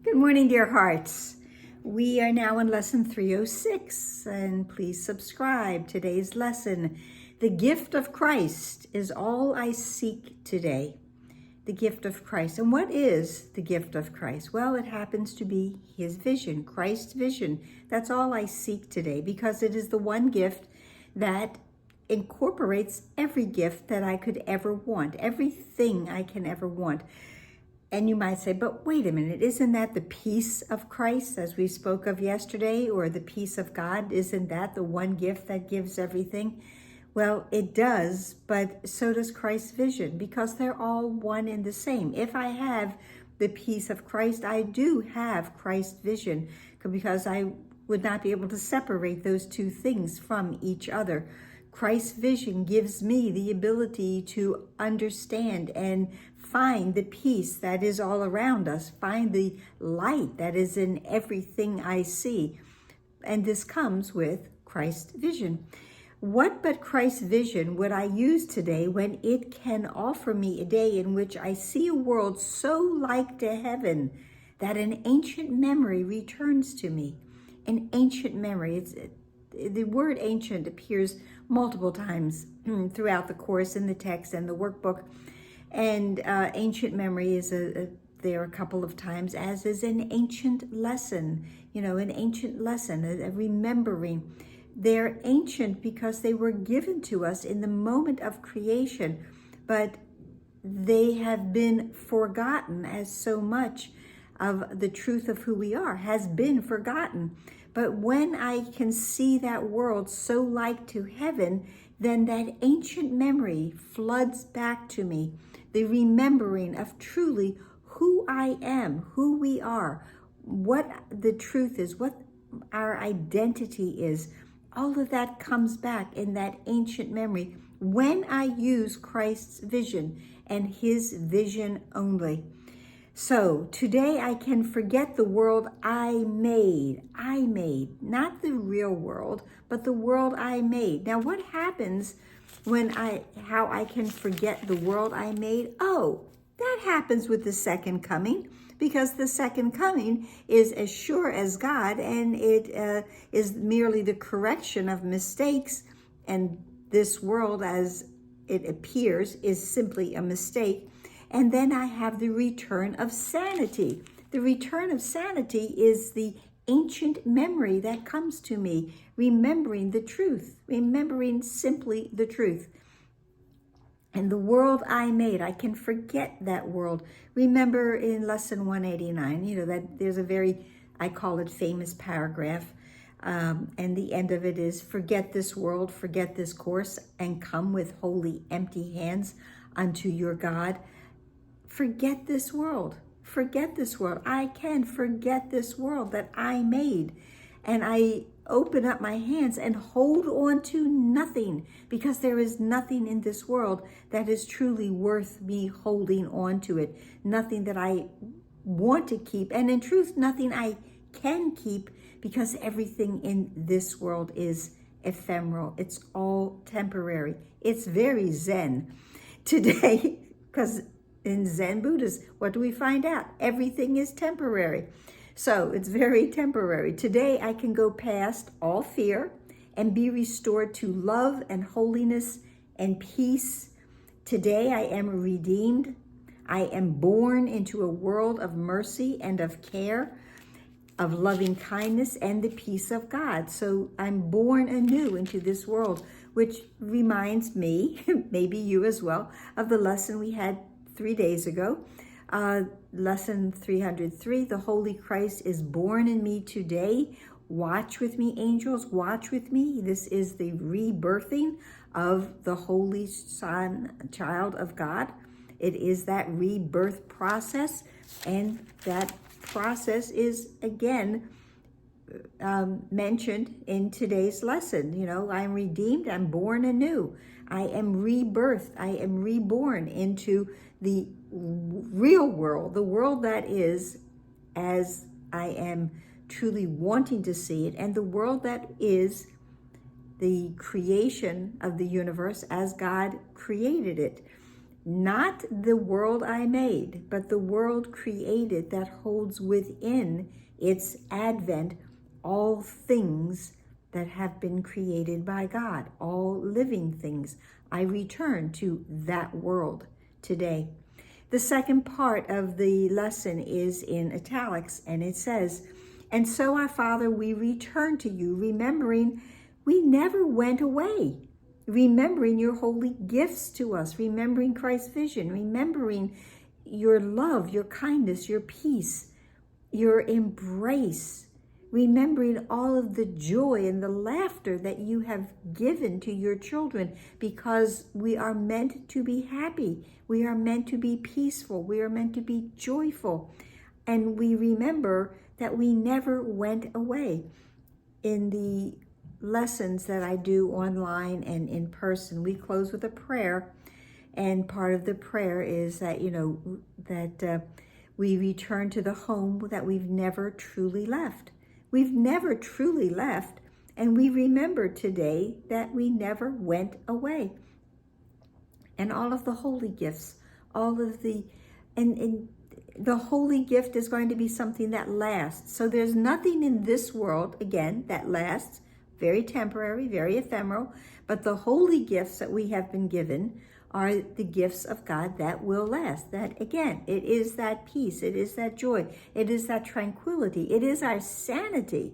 Good morning, dear hearts. We are now in lesson 306, and please subscribe. Today's lesson, the gift of Christ is all I seek today. The gift of Christ. And what is the gift of Christ? Well, it happens to be his vision, Christ's vision. That's all I seek today, because it is the one gift that incorporates every gift that I could ever want, everything I can ever want. And you might say, but wait a minute, isn't that the peace of Christ, as we spoke of yesterday, or the peace of God? Isn't that the one gift that gives everything? Well, it does, but so does Christ's vision, because they're all one and the same. If I have the peace of Christ, I do have Christ's vision, because I would not be able to separate those two things from each other. Christ's vision gives me the ability to understand and find the peace that is all around us, find the light that is in everything I see. And this comes with Christ's vision. What but Christ's vision would I use today when it can offer me a day in which I see a world so like to heaven that an ancient memory returns to me? An ancient memory. The word ancient appears multiple times throughout the course in the text and the workbook. And ancient memory is there a couple of times, as is an ancient lesson, an ancient lesson, a remembering. They're ancient because they were given to us in the moment of creation, but they have been forgotten, as so much of the truth of who we are has been forgotten. But when I can see that world so like to heaven, then that ancient memory floods back to me, the remembering of truly who I am, who we are, what the truth is, what our identity is. All of that comes back in that ancient memory when I use Christ's vision and his vision only. So today I can forget the world I made, not the real world, but the world I made. Now what happens how I can forget the world I made? Oh, that happens with the second coming, because the second coming is as sure as God, and it is merely the correction of mistakes, and this world as it appears is simply a mistake. And then I have the return of sanity. The return of sanity is the ancient memory that comes to me, remembering the truth, remembering simply the truth. And the world I made, I can forget that world. Remember in lesson 189, that there's a very, I call it famous paragraph. And the end of it is, forget this world, forget this course, and come with holy empty hands unto your God. Forget this world. Forget this world. I can forget this world that I made. And I open up my hands and hold on to nothing, because there is nothing in this world that is truly worth me holding on to it. Nothing that I want to keep. And in truth, nothing I can keep, because everything in this world is ephemeral. It's all temporary. It's very Zen today, because in Zen Buddhism, what do we find out? Everything is temporary. So it's very temporary. Today, I can go past all fear and be restored to love and holiness and peace. Today, I am redeemed. I am born into a world of mercy and of care, of loving kindness and the peace of God. So I'm born anew into this world, which reminds me, maybe you as well, of the lesson we had 3 days ago. Lesson 303, the Holy Christ is born in me today. Watch with me, angels, watch with me. This is the rebirthing of the Holy Son, child of God. It is that rebirth process, and that process is again mentioned in today's lesson. I'm redeemed, I'm born anew. I am rebirthed, I am reborn into the real world, the world that is as I am truly wanting to see it, and the world that is the creation of the universe as God created it. not the world I made, but the world created that holds within its advent all things that have been created by God, all living things. I return to that world today. The second part of the lesson is in italics, and it says, "And so, our Father, we return to you, remembering we never went away, remembering your holy gifts to us, remembering Christ's vision, remembering your love, your kindness, your peace, your embrace, remembering all of the joy and the laughter that you have given to your children, because we are meant to be happy. We are meant to be peaceful. We are meant to be joyful. And we remember that we never went away." In the lessons that I do online and in person, we close with a prayer. And part of the prayer is that, we return to the home that we've never truly left. We've never truly left, and we remember today that we never went away. And all of the holy gifts, and the holy gift is going to be something that lasts. So there's nothing in this world, again, that lasts, very temporary, very ephemeral, but the holy gifts that we have been given are the gifts of God that will last. That, again, it is that peace, it is that joy, it is that tranquility, it is our sanity.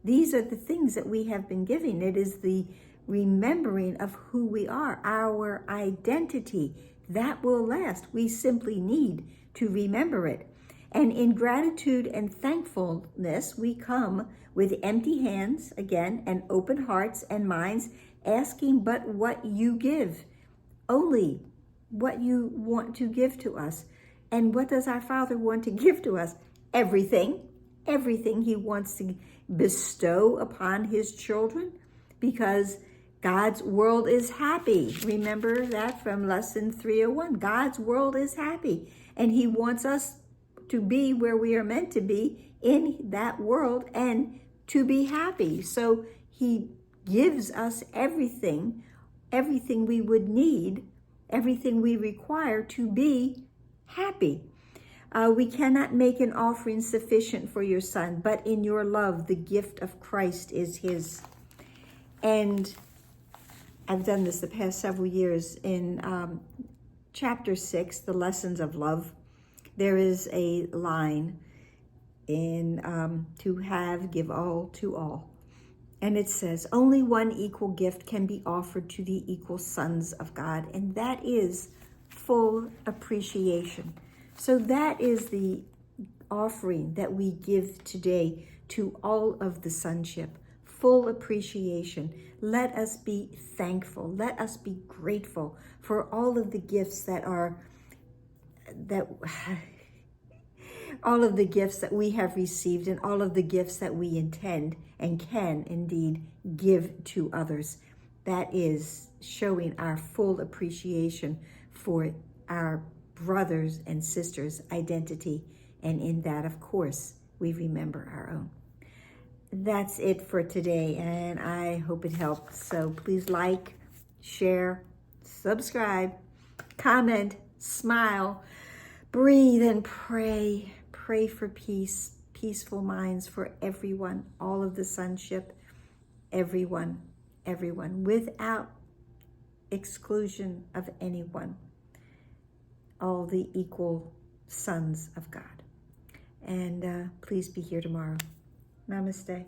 These are the things that we have been given. It is the remembering of who we are, our identity. That will last. We simply need to remember it. And in gratitude and thankfulness, we come with empty hands, again, and open hearts and minds, asking but what you give. Only what you want to give to us. And what does our Father want to give to us? Everything. Everything He wants to bestow upon His children, because God's world is happy. Remember that from lesson 301. God's world is happy, and He wants us to be where we are meant to be in that world and to be happy. So He gives us everything we would need, everything we require to be happy. We cannot make an offering sufficient for your Son, but in your love, the gift of Christ is His. And I've done this the past several years. In chapter 6, the lessons of love, there is a line in to have, give all to all. And it says, only one equal gift can be offered to the equal sons of God, and that is full appreciation. So that is the offering that we give today to all of the sonship, full appreciation. Let us be thankful. Let us be grateful for all of the gifts all of the gifts that we have received, and all of the gifts that we intend and can indeed give to others. That is showing our full appreciation for our brothers and sisters' identity. And in that, of course, we remember our own. That's it for today, and I hope it helped. So please like, share, subscribe, comment, smile, breathe, and pray. Pray for peace, peaceful minds for everyone, all of the sonship, everyone, without exclusion of anyone, all the equal sons of God. And please be here tomorrow. Namaste.